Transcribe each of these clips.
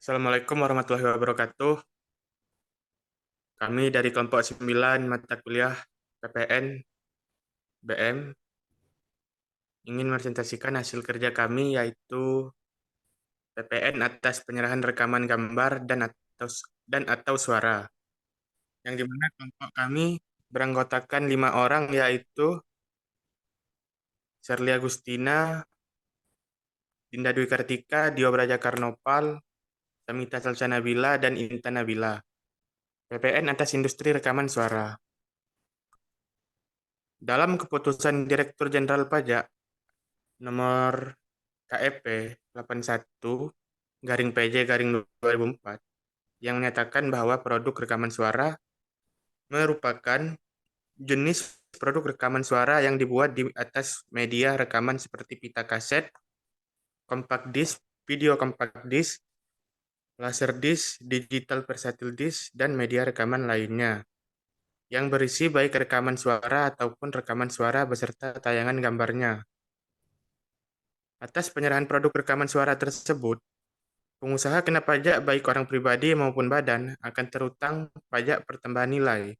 Assalamualaikum warahmatullahi wabarakatuh. Kami dari kelompok 9 mata kuliah PPN BM ingin presentasikan hasil kerja kami yaitu PPN atas penyerahan rekaman gambar dan atau suara. Yang dimana kelompok kami beranggotakan 5 orang yaitu Sherly Agustina, Dinda Dwi Kartika, Dio Braja Karnopal, Samita Salsa Nabila, dan Intan Nabila. PPN atas industri rekaman suara. Dalam keputusan Direktur Jenderal Pajak nomor KEP 81 garing PJ garing 2004 yang menyatakan bahwa produk rekaman suara merupakan jenis produk rekaman suara yang dibuat di atas media rekaman seperti pita kaset, compact disc, video compact disc, laserdisc, digital versatile disc, dan media rekaman lainnya yang berisi baik rekaman suara ataupun rekaman suara beserta tayangan gambarnya. Atas penyerahan produk rekaman suara tersebut, pengusaha kena pajak baik orang pribadi maupun badan akan terutang pajak pertambahan nilai,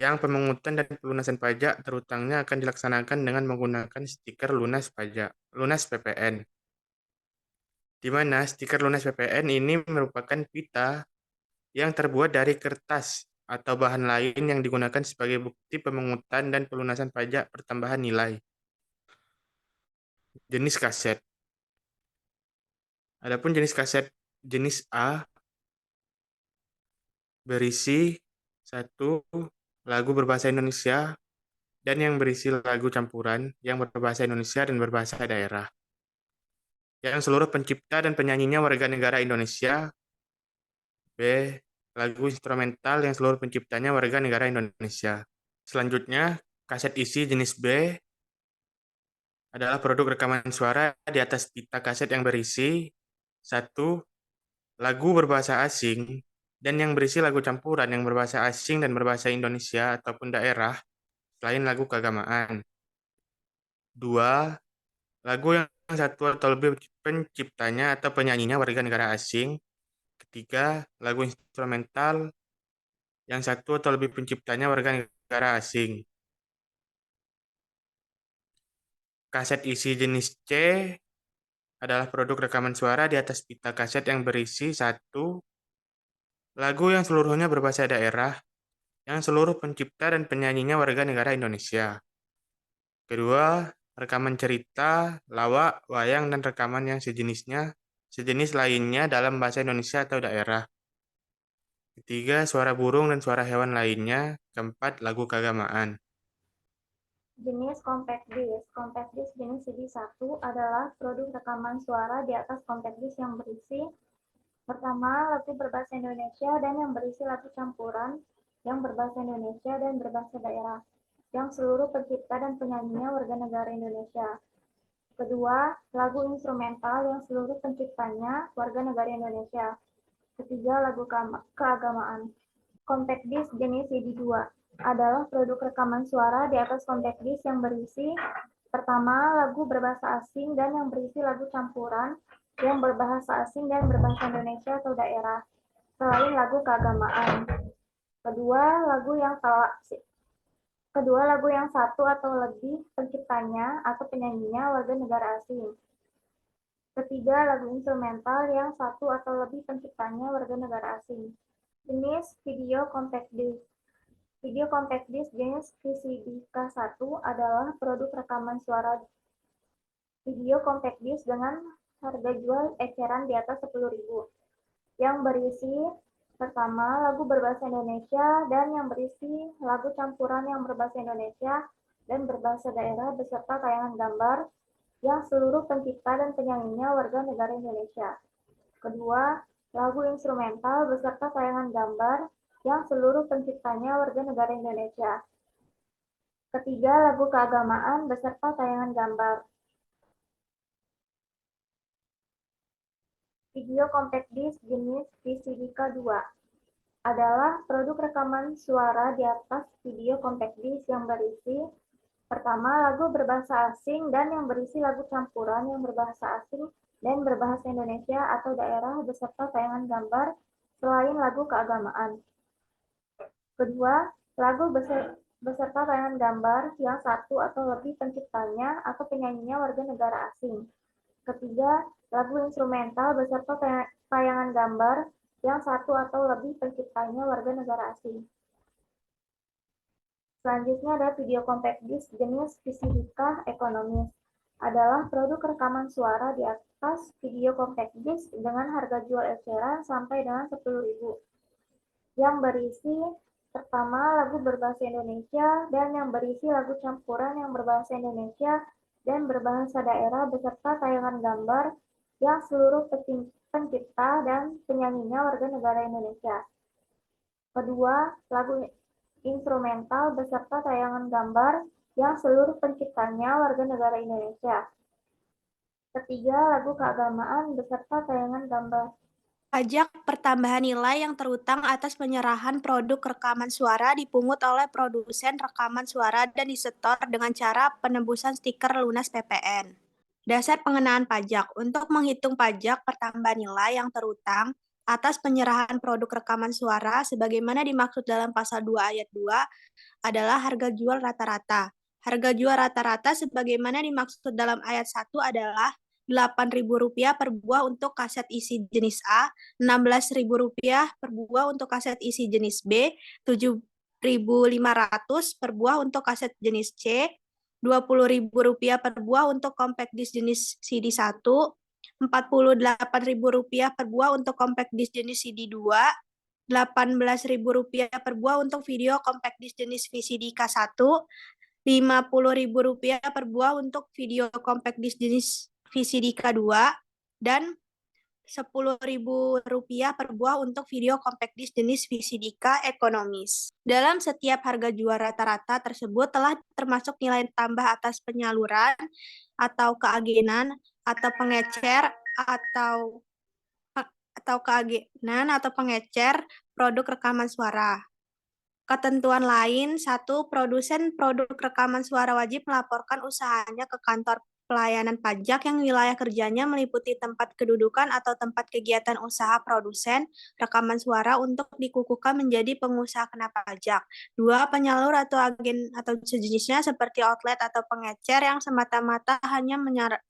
yang pemungutan dan pelunasan pajak terutangnya akan dilaksanakan dengan menggunakan stiker lunas PPN, di mana stiker lunas PPN ini merupakan pita yang terbuat dari kertas atau bahan lain yang digunakan sebagai bukti pemungutan dan pelunasan pajak pertambahan nilai. Jenis kaset. Adapun jenis kaset jenis A berisi satu lagu berbahasa Indonesia dan yang berisi lagu campuran yang berbahasa Indonesia dan berbahasa daerah. Yang seluruh pencipta dan penyanyinya warga negara Indonesia. B. Lagu instrumental yang seluruh penciptanya warga negara Indonesia. Selanjutnya, kaset isi jenis B adalah produk rekaman suara di atas pita kaset yang berisi satu lagu berbahasa asing dan yang berisi lagu campuran yang berbahasa asing dan berbahasa Indonesia ataupun daerah selain lagu keagamaan. Dua, lagu yang satu atau lebih penciptanya atau penyanyinya warga negara asing. Ketiga, lagu instrumental yang satu atau lebih penciptanya warga negara asing. Kaset isi jenis C adalah produk rekaman suara di atas pita kaset yang berisi satu lagu yang seluruhnya berbahasa daerah, yang seluruh pencipta dan penyanyinya warga negara Indonesia. Kedua, rekaman cerita, lawak, wayang, dan rekaman yang sejenis lainnya dalam bahasa Indonesia atau daerah. Ketiga, suara burung dan suara hewan lainnya. Keempat, lagu keagamaan. Jenis compact disc. Compact disc jenis CD1 adalah produk rekaman suara di atas compact disc yang berisi pertama, lagu berbahasa Indonesia dan yang berisi lagu campuran yang berbahasa Indonesia dan berbahasa daerah, yang seluruh pencipta dan penyanyinya warga negara Indonesia. Kedua, lagu instrumental yang seluruh penciptanya warga negara Indonesia. Ketiga, lagu keagamaan. Compact disc jenis CD2 adalah produk rekaman suara di atas compact disc yang berisi pertama, lagu berbahasa asing dan yang berisi lagu campuran yang berbahasa asing dan berbahasa Indonesia atau daerah, selain lagu keagamaan. Kedua, lagu yang satu atau lebih penciptanya atau penyanyinya warga negara asing. Ketiga, lagu instrumental yang satu atau lebih penciptanya warga negara asing. Jenis video compact disc. Video compact disc jenis VCD K1 adalah produk rekaman suara video compact disc dengan harga jual eceran di atas 10.000 yang berisi pertama lagu berbahasa Indonesia dan yang berisi lagu campuran yang berbahasa Indonesia dan berbahasa daerah beserta tayangan gambar yang seluruh pencipta dan penyanyinya warga negara Indonesia. Kedua, lagu instrumental beserta tayangan gambar yang seluruh penciptanya warga negara Indonesia. Ketiga, lagu keagamaan beserta tayangan gambar. Video compact disc jenis VCD-K2 adalah produk rekaman suara di atas video compact disc yang berisi pertama, lagu berbahasa asing dan yang berisi lagu campuran yang berbahasa asing dan berbahasa Indonesia atau daerah beserta tayangan gambar selain lagu keagamaan. Kedua, lagu beserta tayangan gambar yang satu atau lebih penciptanya atau penyanyinya warga negara asing. Ketiga, lagu instrumental beserta tayangan gambar yang satu atau lebih penciptanya warga negara asing. Selanjutnya ada video compact disc jenis Visidika ekonomis. Adalah produk rekaman suara di atas video compact disc dengan harga jual eceran sampai dengan 10.000 yang berisi pertama lagu berbahasa Indonesia dan yang berisi lagu campuran yang berbahasa Indonesia dan berbahasa daerah beserta tayangan gambar yang seluruh pencipta dan penyanyinya warga negara Indonesia. Kedua, lagu instrumental beserta tayangan gambar yang seluruh penciptanya warga negara Indonesia. Ketiga, lagu keagamaan beserta tayangan gambar. Pajak pertambahan nilai yang terutang atas penyerahan produk rekaman suara dipungut oleh produsen rekaman suara dan disetor dengan cara penembusan stiker lunas PPN. Dasar pengenaan pajak. Untuk menghitung pajak pertambahan nilai yang terutang atas penyerahan produk rekaman suara sebagaimana dimaksud dalam pasal 2 ayat 2 adalah harga jual rata-rata. Harga jual rata-rata sebagaimana dimaksud dalam ayat 1 adalah Rp8.000 per buah untuk kaset isi jenis A, Rp16.000 per buah untuk kaset isi jenis B, Rp7.500 per buah untuk kaset jenis C, Rp20.000 per buah untuk compact disc jenis CD1, Rp48.000 per buah untuk compact disc jenis CD2, Rp18.000 per buah untuk video compact disc jenis VCD K1, Rp50.000 per buah untuk video compact disc jenis VCD K2, dan Rp10.000 per buah untuk video compact disc jenis VCD K ekonomis. Dalam setiap harga jual rata-rata tersebut telah termasuk nilai tambah atas penyaluran atau keagenan atau pengecer atau keagenan atau pengecer produk rekaman suara. Ketentuan lain, 1. Produsen produk rekaman suara wajib melaporkan usahanya ke kantor pelayanan pajak yang wilayah kerjanya meliputi tempat kedudukan atau tempat kegiatan usaha produsen rekaman suara untuk dikukuhkan menjadi pengusaha kena pajak. 2. Penyalur atau agen atau sejenisnya seperti outlet atau pengecer yang semata-mata hanya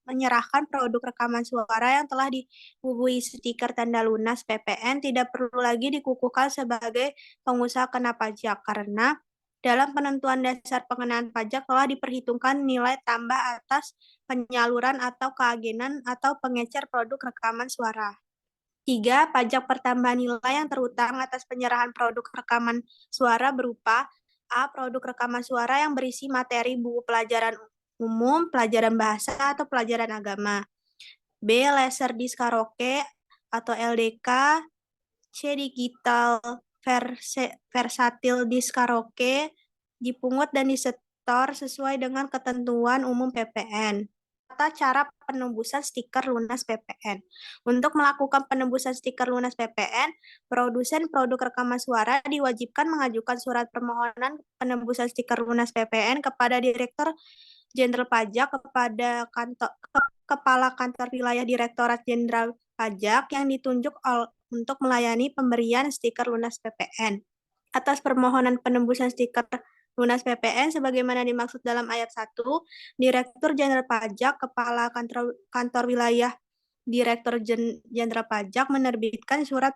menyerahkan produk rekaman suara yang telah dibubuhi stiker tanda lunas PPN tidak perlu lagi dikukuhkan sebagai pengusaha kena pajak karena dalam penentuan dasar pengenaan pajak telah diperhitungkan nilai tambah atas penyaluran atau keagenan atau pengecer produk rekaman suara. 3. Pajak pertambahan nilai yang terutang atas penyerahan produk rekaman suara berupa A. Produk rekaman suara yang berisi materi buku pelajaran umum, pelajaran bahasa, atau pelajaran agama. B. Laserdisc karaoke atau LDK. C. Digital versatil disc karaoke dipungut dan disetor sesuai dengan ketentuan umum PPN. Tata cara penembusan stiker lunas PPN. Untuk melakukan penembusan stiker lunas PPN, produsen produk rekaman suara diwajibkan mengajukan surat permohonan penembusan stiker lunas PPN kepada Direktur Jenderal Pajak kepada Kepala Kantor Wilayah Direktorat Jenderal Pajak yang ditunjuk untuk melayani pemberian stiker lunas PPN. Atas permohonan penembusan stiker lunas PPN sebagaimana dimaksud dalam ayat 1, Direktur Jenderal Pajak, Kepala Kantor Wilayah Direktur Jenderal Pajak menerbitkan surat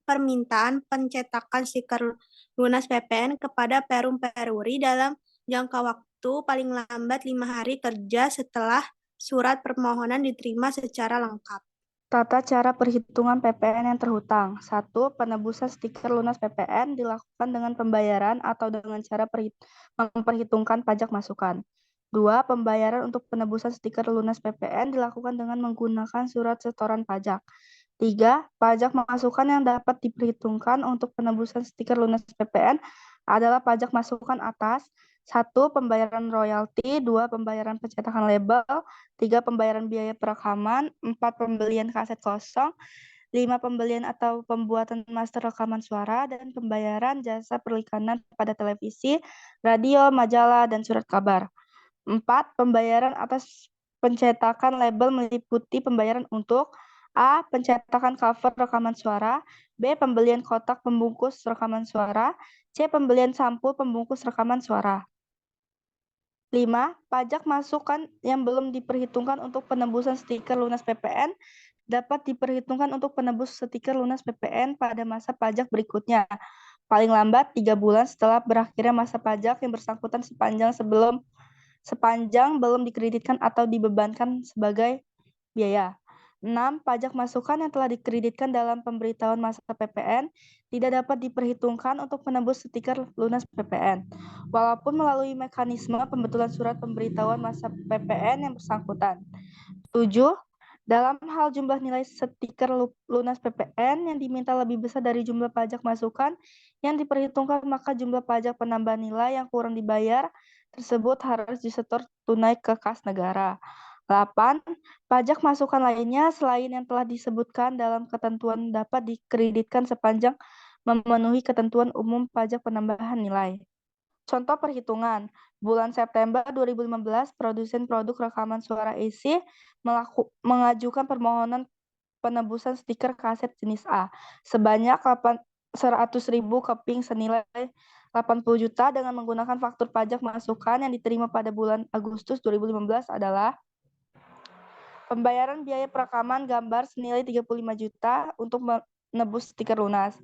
permintaan pencetakan stiker lunas PPN kepada Perum Peruri dalam jangka waktu paling lambat 5 hari kerja setelah surat permohonan diterima secara lengkap. Tata cara perhitungan PPN yang terhutang. 1. Penebusan stiker lunas PPN dilakukan dengan pembayaran atau dengan cara memperhitungkan pajak masukan. 2. Pembayaran untuk penebusan stiker lunas PPN dilakukan dengan menggunakan surat setoran pajak. 3. Pajak masukan yang dapat diperhitungkan untuk penebusan stiker lunas PPN adalah pajak masukan atas 1. Pembayaran royalti, 2. Pembayaran pencetakan label, 3. Pembayaran biaya perekaman, 4. Pembelian kaset kosong, 5. Pembelian atau pembuatan master rekaman suara, dan pembayaran jasa periklanan pada televisi, radio, majalah, dan surat kabar. 4. Pembayaran atas Pencetakan label meliputi pembayaran untuk A. Pencetakan cover rekaman suara, B. Pembelian kotak pembungkus rekaman suara, C. Pembelian sampul pembungkus rekaman suara. 5. Pajak masukan yang belum diperhitungkan untuk penebusan stiker lunas PPN dapat diperhitungkan untuk penebus stiker lunas PPN pada masa pajak berikutnya, paling lambat 3 bulan setelah berakhirnya masa pajak yang bersangkutan sepanjang belum dikreditkan atau dibebankan sebagai biaya. 6. Pajak masukan yang telah dikreditkan dalam pemberitahuan masa PPN tidak dapat diperhitungkan untuk menebus stiker lunas PPN, walaupun melalui mekanisme pembetulan surat pemberitahuan masa PPN yang bersangkutan. 7. Dalam hal jumlah nilai stiker lunas PPN yang diminta lebih besar dari jumlah pajak masukan yang diperhitungkan, maka jumlah pajak penambahan nilai yang kurang dibayar tersebut harus disetor tunai ke kas negara. 8. Pajak masukan lainnya selain yang telah disebutkan dalam ketentuan dapat dikreditkan sepanjang memenuhi ketentuan umum pajak penambahan nilai. Contoh perhitungan. Bulan September 2015, produsen produk rekaman suara AC mengajukan permohonan penebusan stiker kaset jenis A sebanyak 100.000 keping senilai 80 juta dengan menggunakan faktur pajak masukan yang diterima pada bulan Agustus 2015 adalah pembayaran biaya perekaman gambar senilai 35 juta untuk menebus stiker lunas.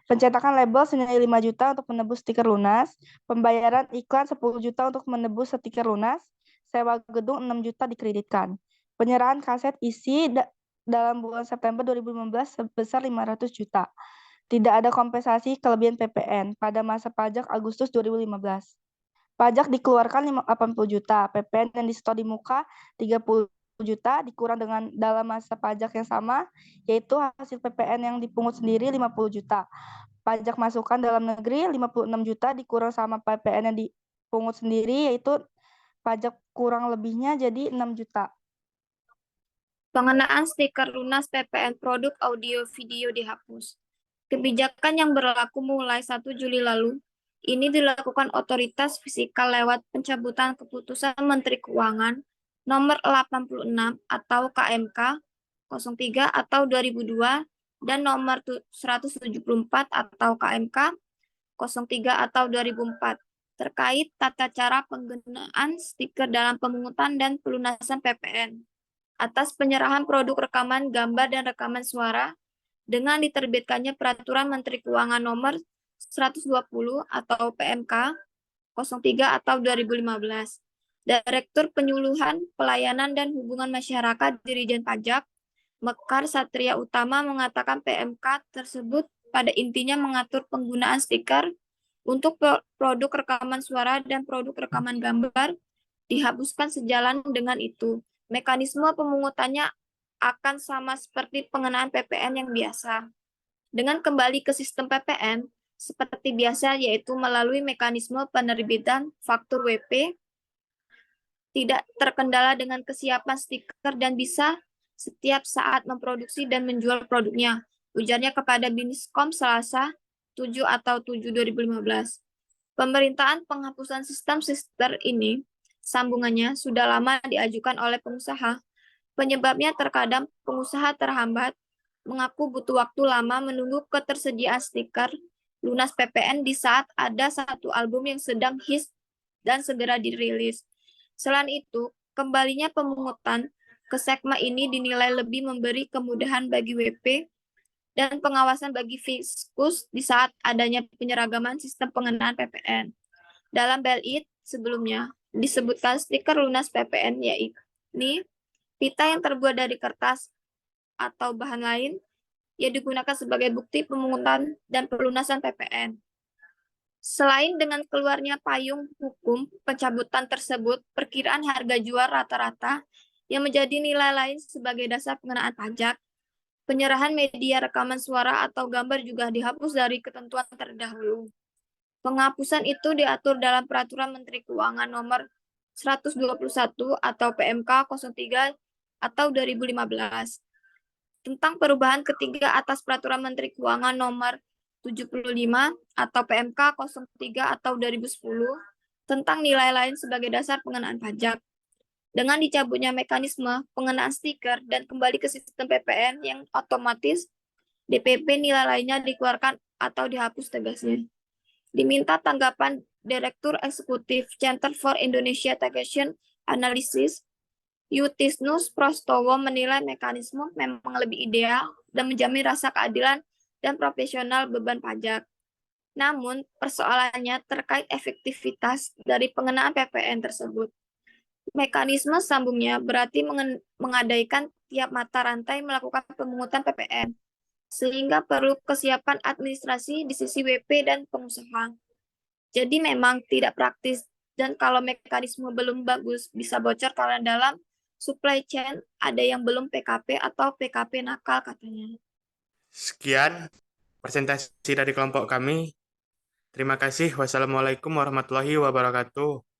Pencetakan label senilai 5 juta untuk menebus stiker lunas. Pembayaran iklan 10 juta untuk menebus stiker lunas. Sewa gedung 6 juta dikreditkan. Penyerahan kaset isi dalam bulan September 2015 sebesar 500 juta. Tidak ada kompensasi kelebihan PPN pada masa pajak Agustus 2015. Pajak dikeluarkan 80 juta. PPN yang disetor di muka 30 juta dikurang dengan dalam masa pajak yang sama, yaitu hasil PPN yang dipungut sendiri 50 juta. Pajak masukan dalam negeri 56 juta dikurang sama PPN yang dipungut sendiri, yaitu pajak kurang lebihnya jadi 6 juta. Pengenaan stiker lunas PPN produk audio video dihapus. Kebijakan yang berlaku mulai 1 Juli lalu, ini dilakukan otoritas fiskal lewat pencabutan keputusan Menteri Keuangan nomor 86 atau KMK 03 atau 2002 dan nomor 174 atau KMK 03 atau 2004 terkait tata cara penggunaan stiker dalam pemungutan dan pelunasan PPN atas penyerahan produk rekaman gambar dan rekaman suara dengan diterbitkannya Peraturan Menteri Keuangan nomor 120 atau PMK 03 atau 2015. Direktur Penyuluhan, Pelayanan dan Hubungan Masyarakat Dirjen Pajak, Mekar Satria Utama mengatakan PMK tersebut pada intinya mengatur penggunaan stiker untuk produk rekaman suara dan produk rekaman gambar dihapuskan. Sejalan dengan itu, mekanisme pemungutannya akan sama seperti pengenaan PPN yang biasa. Dengan kembali ke sistem PPN seperti biasa, yaitu melalui mekanisme penerbitan faktur WP, tidak terkendala dengan kesiapan stiker dan bisa setiap saat memproduksi dan menjual produknya, ujarnya kepada Biniskom Selasa 7 atau 7 2015. Pemerintahan penghapusan sistem stiker ini, sambungannya, sudah lama diajukan oleh pengusaha. Penyebabnya terkadang pengusaha terhambat, mengaku butuh waktu lama menunggu ketersediaan stiker lunas PPN di saat ada satu album yang sedang hits dan segera dirilis. Selain itu, kembalinya pemungutan ke sekma ini dinilai lebih memberi kemudahan bagi WP dan pengawasan bagi Fiskus di saat adanya penyeragaman sistem pengenaan PPN. Dalam BELIT sebelumnya disebutkan stiker lunas PPN yakni pita yang terbuat dari kertas atau bahan lain yang digunakan sebagai bukti pemungutan dan pelunasan PPN. Selain dengan keluarnya payung hukum pencabutan tersebut, perkiraan harga jual rata-rata yang menjadi nilai lain sebagai dasar pengenaan pajak, penyerahan media rekaman suara atau gambar juga dihapus dari ketentuan terdahulu. Penghapusan itu diatur dalam Peraturan Menteri Keuangan nomor 121 atau PMK 03 atau 2015 tentang perubahan ketiga atas Peraturan Menteri Keuangan nomor 75 atau PMK 03 atau 2010 tentang nilai lain sebagai dasar pengenaan pajak. Dengan dicabutnya mekanisme pengenaan stiker dan kembali ke sistem PPN yang otomatis, DPP nilai lainnya dikeluarkan atau dihapus tegasnya. Diminta tanggapan Direktur Eksekutif Center for Indonesia Taxation Analysis, Yutisnus Prastowo menilai mekanisme memang lebih ideal dan menjamin rasa keadilan dan profesional beban pajak. Namun, persoalannya terkait efektivitas dari pengenaan PPN tersebut. Mekanisme sambungnya berarti mengadakan tiap mata rantai melakukan pemungutan PPN, sehingga perlu kesiapan administrasi di sisi WP dan pengusaha. Jadi memang tidak praktis, dan kalau mekanisme belum bagus, bisa bocor karena dalam supply chain ada yang belum PKP atau PKP nakal katanya. Sekian presentasi dari kelompok kami. Terima kasih. Wassalamualaikum warahmatullahi wabarakatuh.